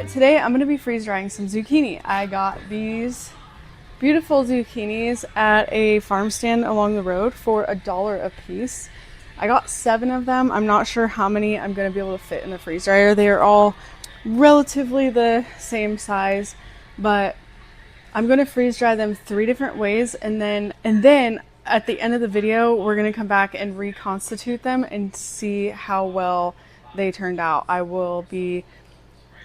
But today I'm going to be freeze drying some zucchini. I got these beautiful zucchinis at a farm stand along the road for $1 a piece. I got 7 of them. I'm not sure how many I'm going to be able to fit in the freeze dryer. They are all relatively the same size, but I'm going to freeze dry them 3 different ways, and then at the end of the video we're going to come back and reconstitute them and see how well they turned out. I will be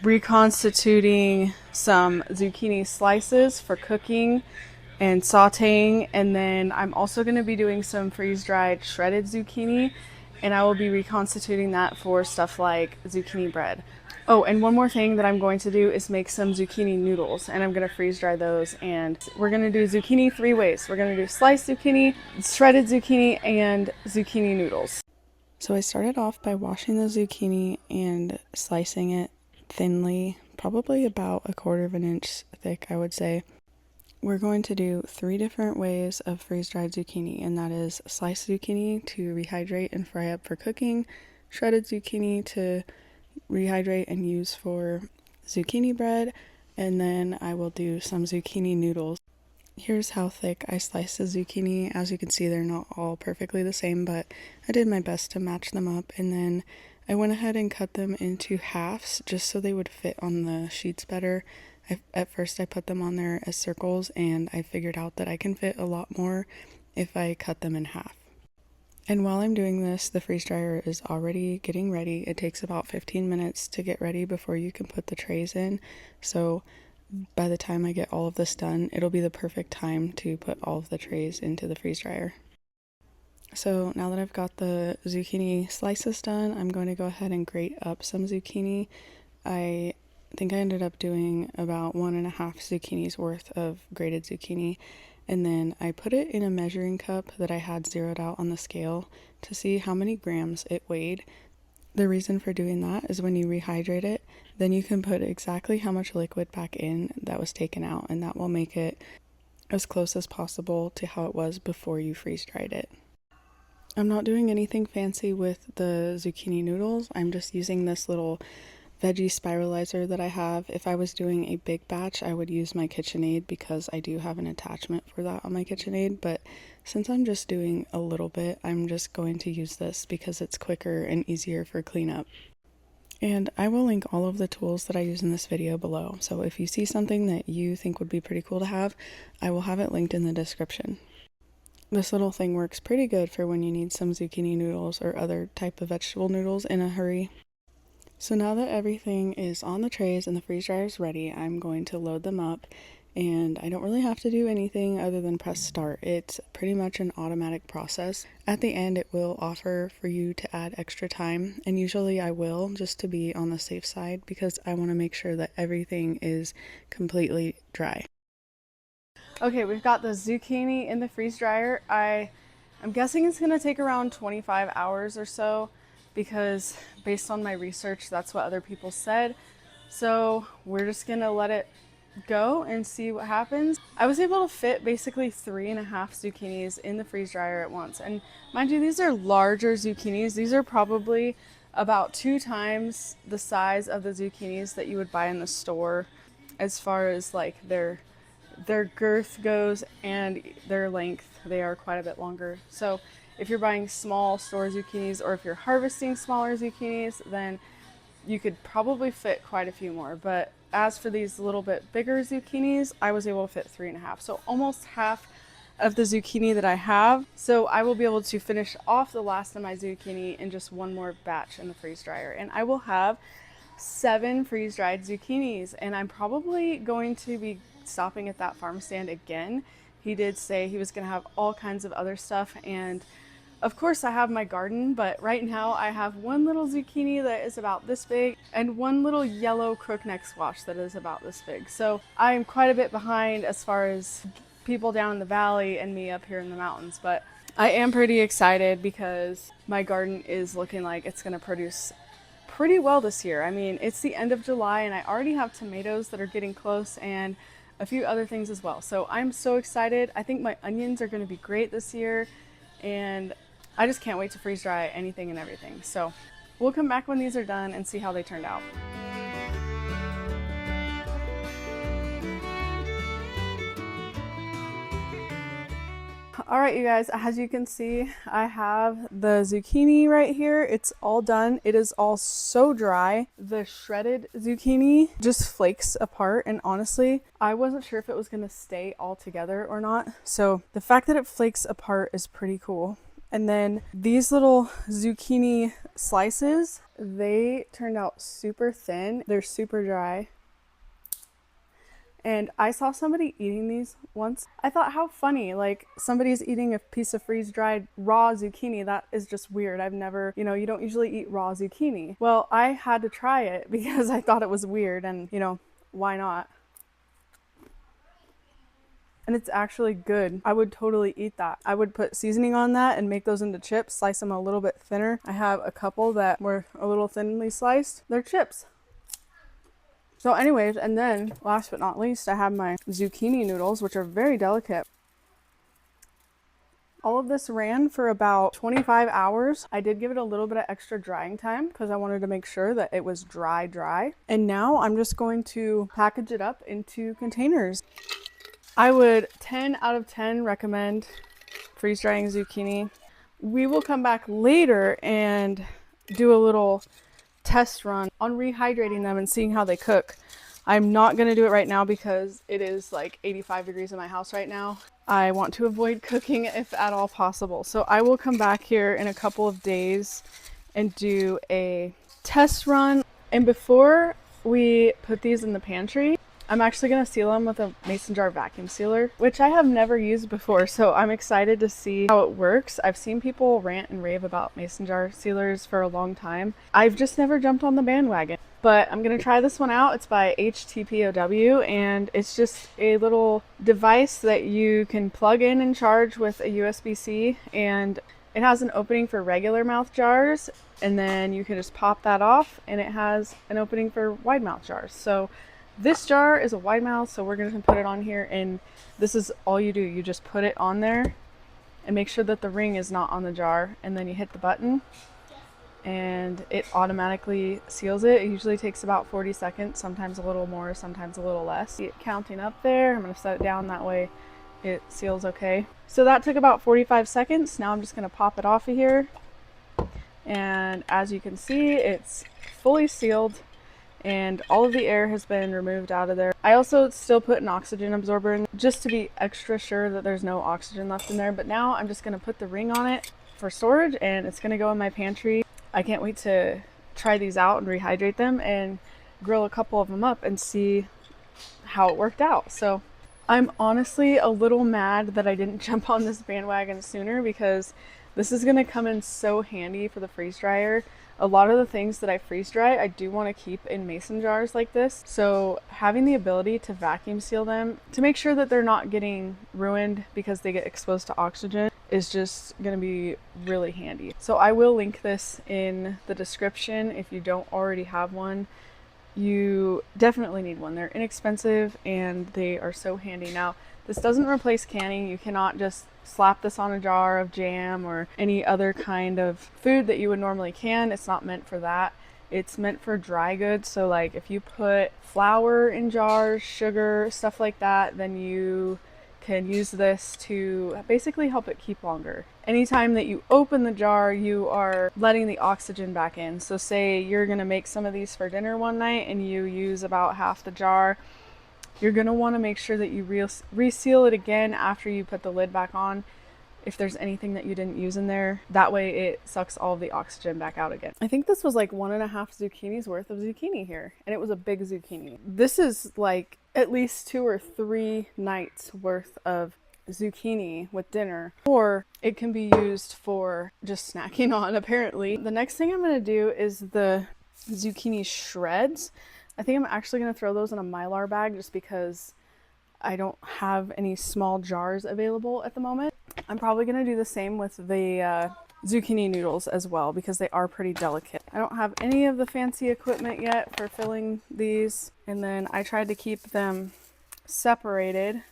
reconstituting some zucchini slices for cooking and sauteing, and then I'm also going to be doing some freeze-dried shredded zucchini, and I will be reconstituting that for stuff like zucchini bread. Oh, and one more thing that I'm going to do is make some zucchini noodles, and I'm going to freeze dry those, and we're going to do zucchini 3 ways. We're going to do sliced zucchini, shredded zucchini, and zucchini noodles. So I started off by washing the zucchini and slicing it thinly, probably about 1/4 of an inch thick, I would say. We're going to do 3 different ways of freeze-dried zucchini, and that is sliced zucchini to rehydrate and fry up for cooking, shredded zucchini to rehydrate and use for zucchini bread, and then I will do some zucchini noodles. Here's how thick I sliced the zucchini. As you can see, they're not all perfectly the same, but I did my best to match them up, and then I went ahead and cut them into halves just so they would fit on the sheets better. At first I put them on there as circles, and I figured out that I can fit a lot more if I cut them in half. And while I'm doing this, the freeze dryer is already getting ready. It takes about 15 minutes to get ready before you can put the trays in. So by the time I get all of this done, it'll be the perfect time to put all of the trays into the freeze dryer. So now that I've got the zucchini slices done, I'm going to go ahead and grate up some zucchini. I think I ended up doing about 1.5 zucchinis worth of grated zucchini, and then I put it in a measuring cup that I had zeroed out on the scale to see how many grams it weighed. The reason for doing that is when you rehydrate it, then you can put exactly how much liquid back in that was taken out, and that will make it as close as possible to how it was before you freeze dried it. I'm not doing anything fancy with the zucchini noodles. I'm just using this little veggie spiralizer that I have. If I was doing a big batch, I would use my KitchenAid because I do have an attachment for that on my KitchenAid, but since I'm just doing a little bit, I'm just going to use this because it's quicker and easier for cleanup. And I will link all of the tools that I use in this video below, so if you see something that you think would be pretty cool to have, I will have it linked in the description. This little thing works pretty good for when you need some zucchini noodles or other type of vegetable noodles in a hurry. So now that everything is on the trays and the freeze dryer is ready, I'm going to load them up, and I don't really have to do anything other than press start. It's pretty much an automatic process. At the end, it will offer for you to add extra time, and usually I will, just to be on the safe side, because I want to make sure that everything is completely dry. Okay, we've got the zucchini in the freeze dryer. I'm guessing it's going to take around 25 hours or so, because based on my research, that's what other people said. So we're just gonna let it go and see what happens. I was able to fit basically 3.5 zucchinis in the freeze dryer at once. And mind you, these are larger zucchinis. These are probably about 2 times the size of the zucchinis that you would buy in the store as far as like their girth goes and their length. They are quite a bit longer. So if you're buying small store zucchinis, or if you're harvesting smaller zucchinis, then you could probably fit quite a few more. But as for these little bit bigger zucchinis, I was able to fit 3.5. So almost half of the zucchini that I have. So I will be able to finish off the last of my zucchini in just one more batch in the freeze dryer. And I will have 7 freeze-dried zucchinis, and I'm probably going to be stopping at that farm stand again. He did say he was going to have all kinds of other stuff, and of course I have my garden, but right now I have one little zucchini that is about this big and one little yellow crookneck squash that is about this big. So I'm quite a bit behind as far as people down in the valley and me up here in the mountains, but I am pretty excited because my garden is looking like it's going to produce pretty well this year. I mean, it's the end of July and I already have tomatoes that are getting close and a few other things as well. So I'm so excited. I think my onions are going to be great this year, and I just can't wait to freeze dry anything and everything. So we'll come back when these are done and see how they turned out. All right, you guys, as you can see, I have the zucchini right here. It's all done. It is all so dry. The shredded zucchini just flakes apart, and honestly, I wasn't sure if it was gonna stay all together or not. So the fact that it flakes apart is pretty cool. And then these little zucchini slices, they turned out super thin. They're super dry. And I saw somebody eating these once. I thought, how funny, like somebody's eating a piece of freeze-dried raw zucchini. That is just weird. I've never, you don't usually eat raw zucchini. Well, I had to try it because I thought it was weird, and why not? And it's actually good. I would totally eat that. I would put seasoning on that and make those into chips, slice them a little bit thinner. I have a couple that were a little thinly sliced. They're chips. So anyways, and then last but not least, I have my zucchini noodles, which are very delicate. All of this ran for about 25 hours. I did give it a little bit of extra drying time because I wanted to make sure that it was dry. And now I'm just going to package it up into containers. I would 10 out of 10 recommend freeze drying zucchini. We will come back later and do a little test run on rehydrating them and seeing how they cook. I'm not going to do it right now because it is like 85 degrees in my house right now. I want to avoid cooking if at all possible. So I will come back here in a couple of days and do a test run. And before we put these in the pantry, I'm actually going to seal them with a mason jar vacuum sealer, which I have never used before, so I'm excited to see how it works. I've seen people rant and rave about mason jar sealers for a long time. I've just never jumped on the bandwagon, but I'm going to try this one out. It's by HTPOW, and it's just a little device that you can plug in and charge with a USB-C, and it has an opening for regular mouth jars, and then you can just pop that off, and it has an opening for wide mouth jars. So this jar is a wide mouth, so we're going to put it on here, and this is all you do. You just put it on there and make sure that the ring is not on the jar, and then you hit the button and it automatically seals it. It usually takes about 40 seconds, sometimes a little more, sometimes a little less. See it counting up there. I'm going to set it down that way it seals okay. So that took about 45 seconds. Now I'm just going to pop it off of here, and as you can see, it's fully sealed and all of the air has been removed out of there. I also still put an oxygen absorber in just to be extra sure that there's no oxygen left in there. But now I'm just going to put the ring on it for storage, and it's going to go in my pantry. I can't wait to try these out and rehydrate them and grill a couple of them up and see how it worked out. So I'm honestly a little mad that I didn't jump on this bandwagon sooner, because this is going to come in so handy for the freeze dryer. A lot of the things that I freeze dry, I do want to keep in mason jars like this. So having the ability to vacuum seal them to make sure that they're not getting ruined because they get exposed to oxygen is just going to be really handy. So I will link this in the description if you don't already have one. You definitely need one. They're inexpensive and they are so handy. Now, this doesn't replace canning. You cannot just slap this on a jar of jam or any other kind of food that you would normally can. It's not meant for that. It's meant for dry goods. So like if you put flour in jars, sugar, stuff like that, then you can use this to basically help it keep longer. Anytime that you open the jar, you are letting the oxygen back in. So say you're gonna make some of these for dinner one night and you use about half the jar. You're going to want to make sure that you reseal it again after you put the lid back on if there's anything that you didn't use in there. That way it sucks all of the oxygen back out again. I think this was like 1.5 zucchinis worth of zucchini here, and it was a big zucchini. This is like at least 2 or 3 nights worth of zucchini with dinner, or it can be used for just snacking on apparently. The next thing I'm going to do is the zucchini shreds. I think I'm actually going to throw those in a Mylar bag just because I don't have any small jars available at the moment. I'm probably going to do the same with the zucchini noodles as well because they are pretty delicate. I don't have any of the fancy equipment yet for filling these, and then I tried to keep them separated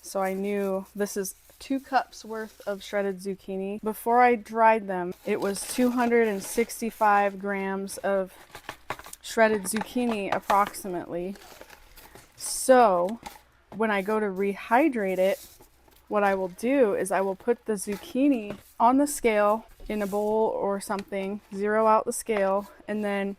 so I knew this is 2 cups worth of shredded zucchini. Before I dried them, it was 265 grams of shredded zucchini approximately. So when I go to rehydrate it, what I will do is I will put the zucchini on the scale in a bowl or something, zero out the scale, and then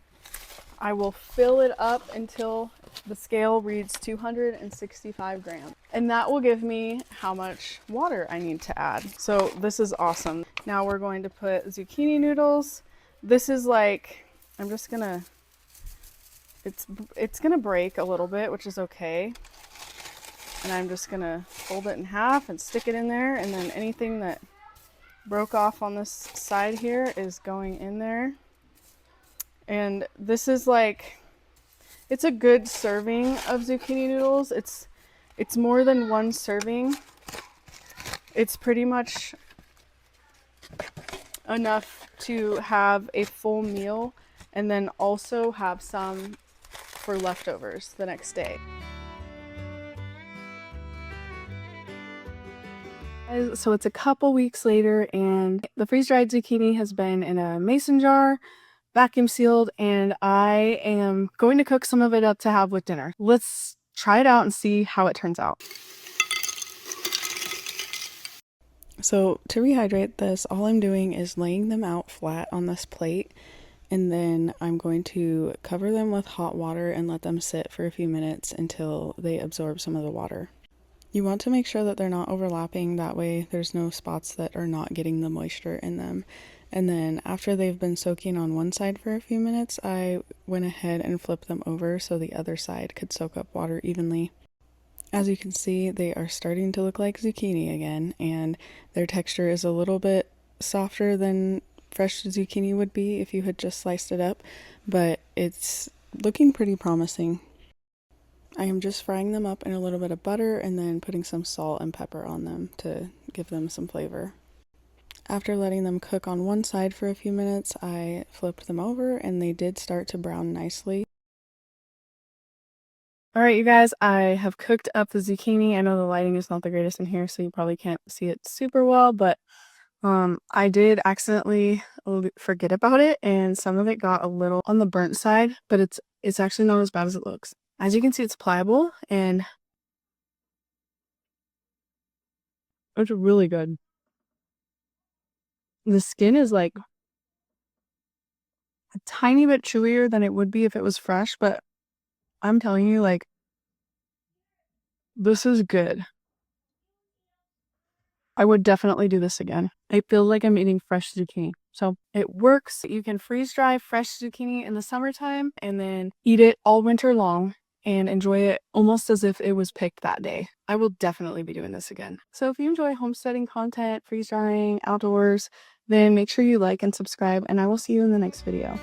I will fill it up until the scale reads 265 grams. And that will give me how much water I need to add. So this is awesome. Now we're going to put zucchini noodles. This is like, I'm just gonna, it's gonna break a little bit, which is okay. And I'm just gonna fold it in half and stick it in there, and then anything that broke off on this side here is going in there. And this is like, it's a good serving of zucchini noodles. It's more than one serving. It's pretty much enough to have a full meal and then also have some for leftovers the next day. So it's a couple weeks later and the freeze-dried zucchini has been in a mason jar, vacuum sealed, and I am going to cook some of it up to have with dinner. Let's try it out and see how it turns out. So to rehydrate this, all I'm doing is laying them out flat on this plate, and then I'm going to cover them with hot water and let them sit for a few minutes until they absorb some of the water. You want to make sure that they're not overlapping, that way there's no spots that are not getting the moisture in them. And then after they've been soaking on one side for a few minutes, I went ahead and flipped them over so the other side could soak up water evenly. As you can see, they are starting to look like zucchini again, and their texture is a little bit softer than fresh zucchini would be if you had just sliced it up, but it's looking pretty promising. I am just frying them up in a little bit of butter and then putting some salt and pepper on them to give them some flavor. After letting them cook on one side for a few minutes, I flipped them over and they did start to brown nicely. Alright, you guys, I have cooked up the zucchini. I know the lighting is not the greatest in here, so you probably can't see it super well, but I did accidentally forget about it, and some of it got a little on the burnt side, but it's actually not as bad as it looks. As you can see, it's pliable and it's really good. The skin is like a tiny bit chewier than it would be if it was fresh, but I'm telling you, like, this is good. I would definitely do this again. I feel like I'm eating fresh zucchini. So it works. You can freeze dry fresh zucchini in the summertime and then eat it all winter long and enjoy it almost as if it was picked that day. I will definitely be doing this again. So if you enjoy homesteading content, freeze drying, outdoors, then make sure you like and subscribe, and I will see you in the next video.